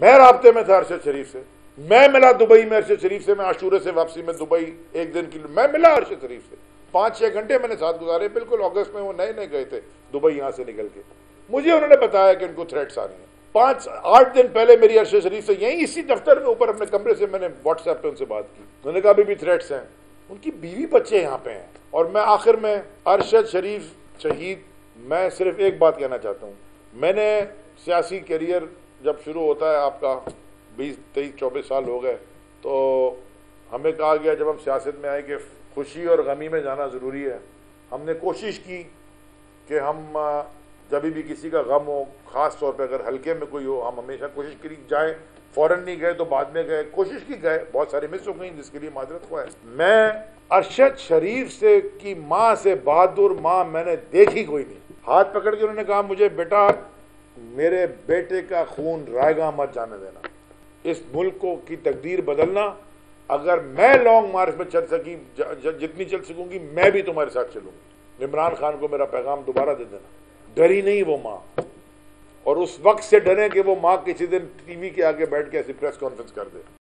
میں رابطے میں تھا ارشد شریف سے، میں ملا دبئی میں ارشد شریف سے، میں عاشورے سے واپسی میں دبئی ایک دن کی میں ملا ارشد شریف سے، 5-6 گھنٹے میں نے ساتھ گزارے، بالکل اگست میں وہ نئے نئے گئے تھے دبئی یہاں سے نکل کے، مجھے انہوں نے بتایا کہ ان کو تھریٹس آ رہی ہیں۔ 5-8 دن پہلے میری ارشد شریف سے یہیں اسی دفتر میں اوپر اپنے کمرے سے میں نے واٹس ایپ پہ ان سے بات کی، انہوں نے کہا ابھی بھی تھریٹس ہیں، ان کی بیوی بچے یہاں پہ ہیں۔ اور میں آخر میں ارشد شریف شہید، میں صرف ایک بات کہنا چاہتا ہوں، میں نے سیاسی کیریئر جب شروع ہوتا ہے آپ کا 20-23-24 سال ہو گئے، تو ہمیں کہا گیا جب ہم سیاست میں آئے کہ خوشی اور غمی میں جانا ضروری ہے۔ ہم نے کوشش کی کہ ہم جب بھی کسی کا غم ہو، خاص طور پہ اگر ہلکے میں کوئی ہو، ہم ہمیشہ کوشش کری جائیں، فوراً نہیں گئے تو بعد میں گئے، کوشش کی گئے، بہت ساری مس ہو گئی جس کے لیے معذرت خواہ ہے۔ میں ارشد شریف سے کی ماں سے بہادر ماں میں نے دیکھی کوئی نہیں۔ ہاتھ پکڑ کے انہوں نے کہا مجھے بیٹا میرے بیٹے کا خون رائے گاہ مت جانے دینا، اس ملک کو کی تقدیر بدلنا، اگر میں لانگ مارچ میں چل سکی جتنی چل سکوں گی میں بھی تمہارے ساتھ چلوں گی۔ عمران خان کو میرا پیغام دوبارہ دے دینا، ڈری نہیں وہ ماں، اور اس وقت سے ڈریں کہ وہ ماں کسی دن ٹی وی کے آگے بیٹھ کے ایسی پریس کانفرنس کر دے۔